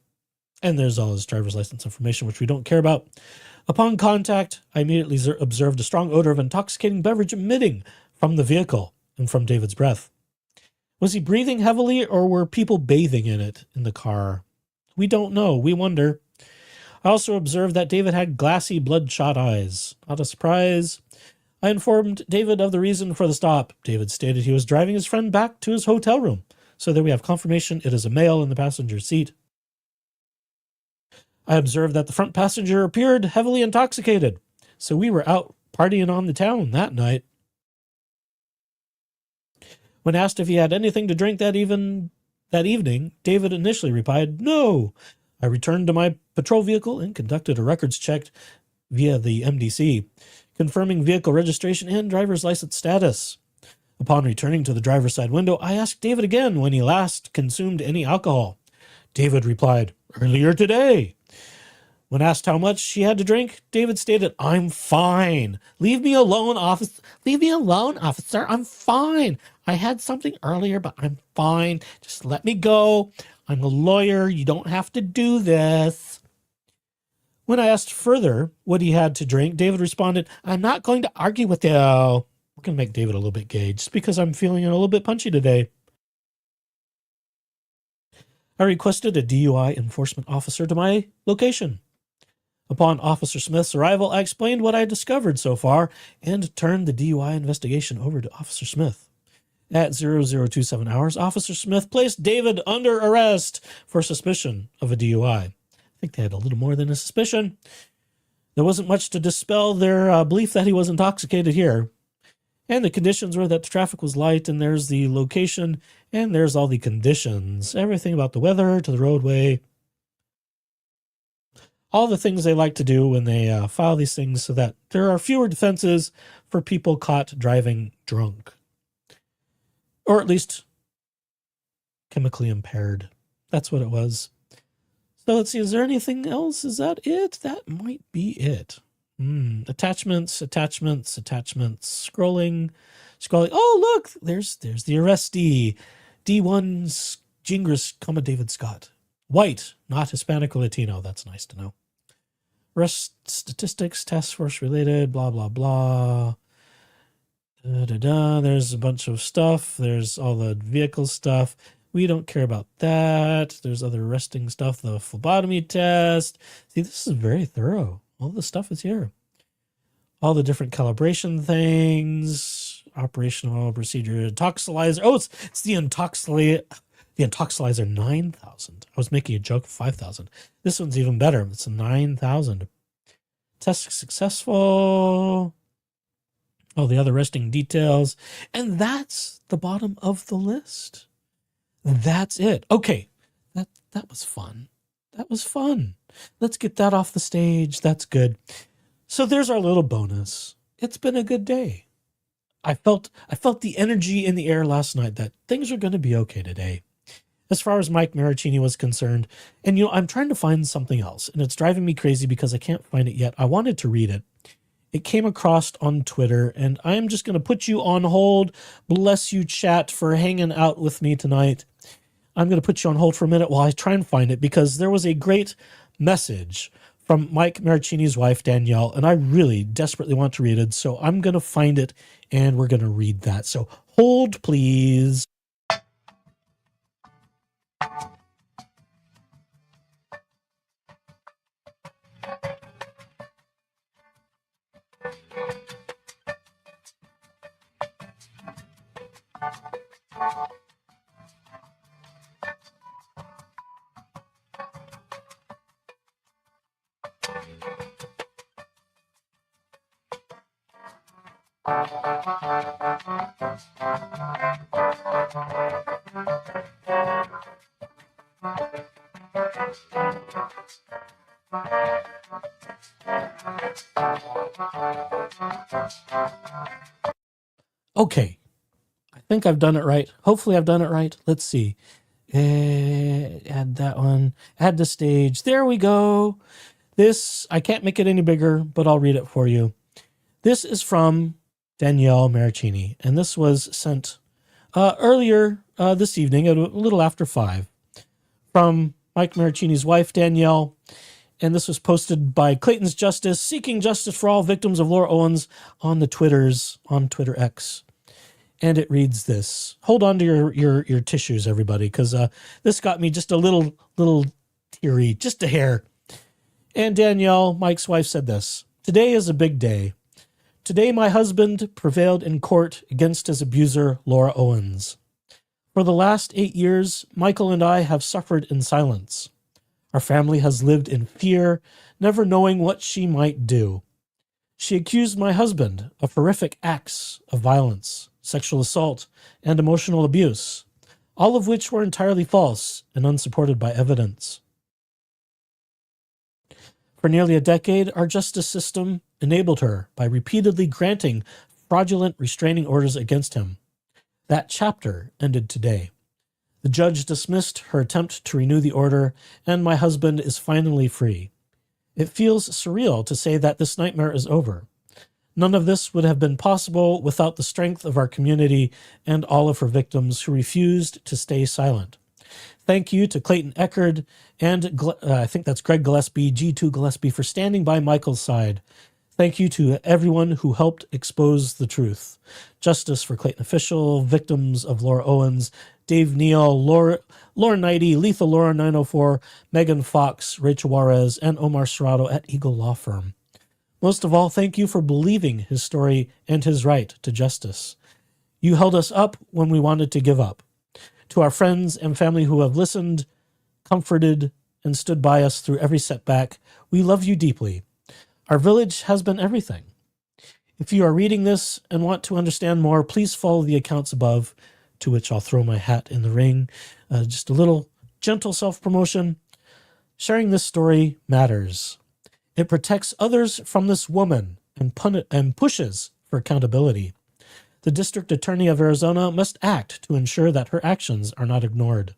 And there's all his driver's license information, which we don't care about. Upon contact, I immediately observed a strong odor of intoxicating beverage emitting from the vehicle and from David's breath. Was he breathing heavily, or were people bathing in it in the car? We don't know. We wonder. I also observed that David had glassy, bloodshot eyes. Not a surprise. I informed David of the reason for the stop. David stated he was driving his friend back to his hotel room. So there we have confirmation it is a male in the passenger seat. I observed that the front passenger appeared heavily intoxicated. So we were out partying on the town that night. When asked if he had anything to drink that evening, David initially replied, "No." I returned to my patrol vehicle and conducted a records check via the MDC, confirming vehicle registration and driver's license status. Upon returning to the driver's side window, I asked David again when he last consumed any alcohol. David replied, "Earlier today." When asked how much he had to drink, David stated, "I'm fine. Leave me alone, officer. Leave me alone, officer. I'm fine. I had something earlier, but I'm fine. Just let me go. I'm a lawyer. You don't have to do this." When I asked further what he had to drink, David responded, "I'm not going to argue with you." We're going to make David a little bit gay just because I'm feeling a little bit punchy today. I requested a DUI enforcement officer to my location. Upon Officer Smith's arrival, I explained what I had discovered so far and turned the DUI investigation over to Officer Smith. At 0027 hours, Officer Smith placed David under arrest for suspicion of a DUI. I think they had a little more than a suspicion. There wasn't much to dispel their belief that he was intoxicated here. And the conditions were that the traffic was light, and there's the location, and there's all the conditions. Everything about the weather to the roadway. All the things they like to do when they file these things so that there are fewer defenses for people caught driving drunk. Or at least chemically impaired. That's what it was. So let's see, is there anything else? Is that it? That might be it. Attachments. Scrolling. Oh, look, there's the arrestee. D1 Gingras, David Scott. White, not Hispanic or Latino. That's nice to know. Arrest statistics, task force related, blah, blah, blah. There's a bunch of stuff. There's all the vehicle stuff. We don't care about that. There's other arresting stuff. The phlebotomy test. See, this is very thorough. All the stuff is here. All the different calibration things. Operational procedure. Toxilizer. Oh, it's the Intoxilizer. The Intoxilizer 9,000. I was making a joke of 5,000. This one's even better. It's a 9,000. Test successful. All the other resting details. And that's the bottom of the list. That's it. Okay. That was fun. That was fun. Let's get that off the stage. That's good. So there's our little bonus. It's been a good day. I felt the energy in the air last night that things are going to be okay today. As far as Mike Marraccini was concerned. And, I'm trying to find something else, and it's driving me crazy because I can't find it yet. I wanted to read it. It came across on Twitter, and I'm just going to put you on hold. Bless you, chat, for hanging out with me tonight. I'm going to put you on hold for a minute while I try and find it, because there was a great message from Mike Marraccini's wife, Danielle, and I really desperately want to read it, so I'm going to find it, and we're going to read that. So hold, please. Okay, I think I've done it right. Hopefully I've done it right. Let's see. Add that one. Add the stage. There we go. This, I can't make it any bigger, but I'll read it for you. This is from Danielle Marraccini, and this was sent earlier this evening, at a little after 5, from Mike Marraccini's wife, Danielle. And this was posted by Clayton's Justice, seeking justice for all victims of Laura Owens on Twitter X. And it reads this. Hold on to your tissues, everybody, because this got me just a little teary, just a hair. And Danielle, Mike's wife, said this. Today is a big day. Today my husband prevailed in court against his abuser, Laura Owens. For the last 8 years, Michael and I have suffered in silence. Our family has lived in fear, never knowing what she might do. She accused my husband of horrific acts of violence, sexual assault, and emotional abuse, all of which were entirely false and unsupported by evidence. For nearly a decade, our justice system enabled her by repeatedly granting fraudulent restraining orders against him. That chapter ended today. The judge dismissed her attempt to renew the order, and my husband is finally free. It feels surreal to say that this nightmare is over. None of this would have been possible without the strength of our community and all of her victims who refused to stay silent. Thank you to Clayton Eckerd and I think that's Greg Gillespie, G2 Gillespie, for standing by Michael's side. Thank you to everyone who helped expose the truth. Justice for Clayton Official, victims of Laura Owens, Dave Neal, Laura Knighty, Lethal Laura 904, Megan Fox, Rachel Juarez, and Omar Serrato at Eagle Law Firm. Most of all, thank you for believing his story and his right to justice. You held us up when we wanted to give up. To our friends and family who have listened, comforted, and stood by us through every setback, we love you deeply. Our village has been everything. If you are reading this and want to understand more, please follow the accounts above, to which I'll throw my hat in the ring. Just a little gentle self-promotion. Sharing this story matters. It protects others from this woman and pushes for accountability. The District Attorney of Arizona must act to ensure that her actions are not ignored.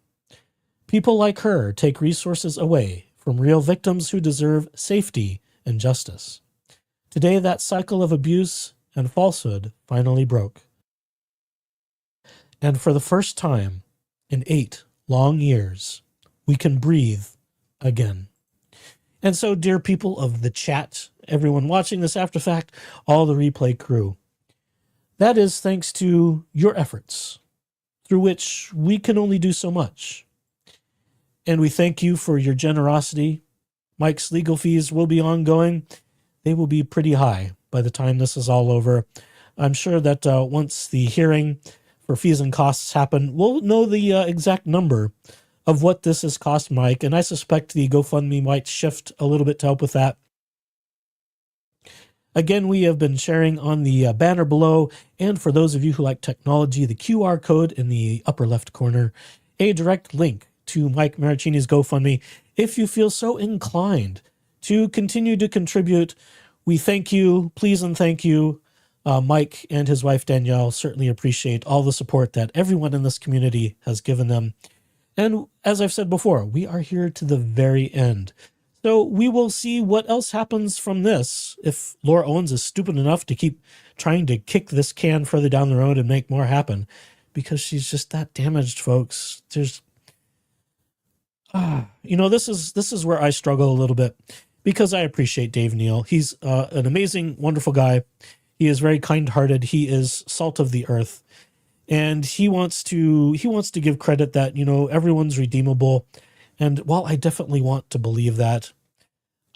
People like her take resources away from real victims who deserve safety and justice. Today, that cycle of abuse and falsehood finally broke. And for the first time in 8 long years, we can breathe again. And so, dear people of the chat, everyone watching this after fact, all the replay crew, That is thanks to your efforts, through which we can only do so much. And we thank you for your generosity. Mike's legal fees will be ongoing. They will be pretty high by the time this is all over. I'm sure that once the hearing for fees and costs happen, we'll know the exact number of what this has cost Mike, and I suspect the GoFundMe might shift a little bit to help with that. Again, we have been sharing on the banner below, and for those of you who like technology, the QR code in the upper left corner, a direct link to Mike Marraccini's GoFundMe. If you feel so inclined to continue to contribute, we thank you, please and thank you. Mike and his wife Danielle certainly appreciate all the support that everyone in this community has given them. And as I've said before, we are here to the very end. So we will see what else happens from this. If Laura Owens is stupid enough to keep trying to kick this can further down the road and make more happen, because she's just that damaged, folks. There's, this is where I struggle a little bit, because I appreciate Dave Neal. He's an amazing, wonderful guy. He is very kind-hearted. He is salt of the earth. And he wants to give credit that, everyone's redeemable. And while I definitely want to believe that,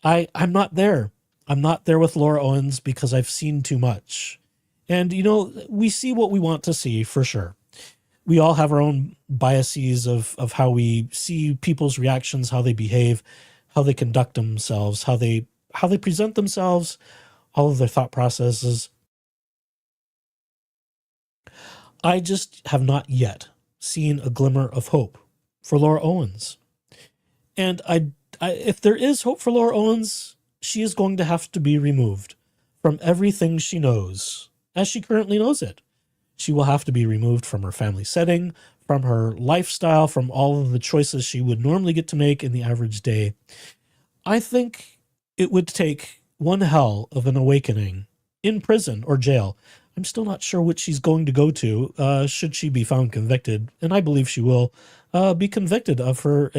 I'm not there. I'm not there with Laura Owens because I've seen too much. And, we see what we want to see for sure. We all have our own biases of how we see people's reactions, how they behave, how they conduct themselves, how they present themselves, all of their thought processes. I just have not yet seen a glimmer of hope for Laura Owens. And if there is hope for Laura Owens, she is going to have to be removed from everything she knows, as she currently knows it. She will have to be removed from her family setting, from her lifestyle, from all of the choices she would normally get to make in the average day. I think it would take one hell of an awakening in prison or jail. I'm still not sure which she's going to go to, should she be found convicted. And I believe she will be convicted of her,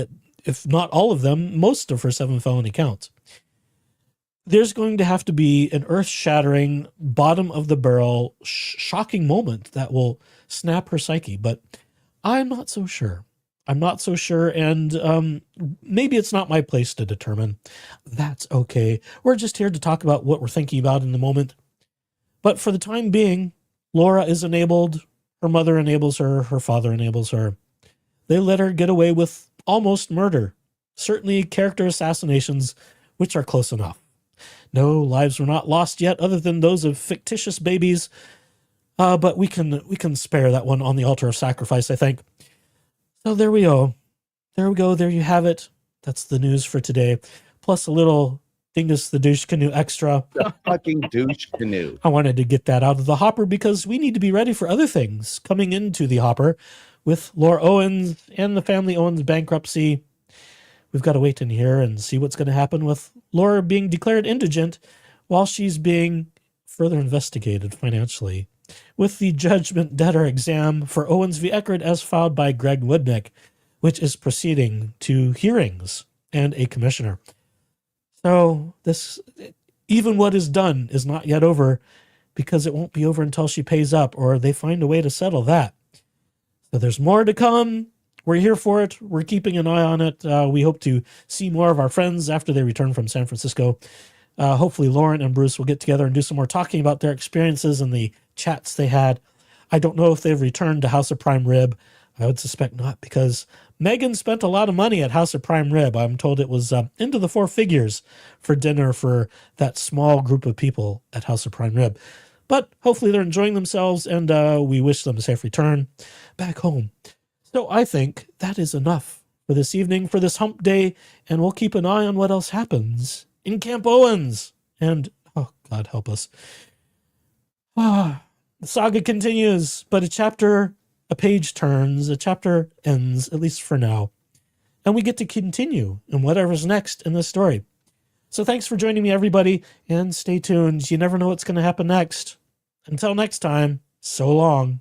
if not all of them, most of her 7 felony counts. There's going to have to be an earth-shattering, bottom-of-the-barrel, shocking moment that will snap her psyche. But I'm not so sure. I'm not so sure, and maybe it's not my place to determine. That's okay. We're just here to talk about what we're thinking about in the moment. But for the time being, Laura is enabled, her mother enables her, her father enables her. They let her get away with almost murder. Certainly character assassinations, which are close enough. No, lives were not lost yet, other than those of fictitious babies. But we can spare that one on the altar of sacrifice, I think. So there we go. There we go. There you have it. That's the news for today. Plus a little Dingus the Douche Canoe extra. The fucking douche canoe. I wanted to get that out of the hopper because we need to be ready for other things coming into the hopper with Laura Owens and the family Owens bankruptcy. We've got to wait in here and see what's going to happen with Laura being declared indigent while she's being further investigated financially, with the judgment debtor exam for Owens v. Eckert as filed by Greg Woodnick, which is proceeding to hearings and a commissioner. So this, even what is done is not yet over, because it won't be over until she pays up or they find a way to settle that. So there's more to come. We're here for it. We're keeping an eye on it. We hope to see more of our friends after they return from San Francisco. Hopefully Lauren and Bruce will get together and do some more talking about their experiences and the chats they had. I don't know if they've returned to House of Prime Rib. I would suspect not, because Megan spent a lot of money at House of Prime Rib. I'm told it was into the 4 figures for dinner for that small group of people at House of Prime Rib. But hopefully they're enjoying themselves, and we wish them a safe return back home. So I think that is enough for this evening, for this hump day, and we'll keep an eye on what else happens in Camp Owens. And, oh, God help us. The saga continues, but a page turns, a chapter ends, at least for now. And we get to continue in whatever's next in this story. So thanks for joining me, everybody, and stay tuned. You never know what's going to happen next. Until next time, so long.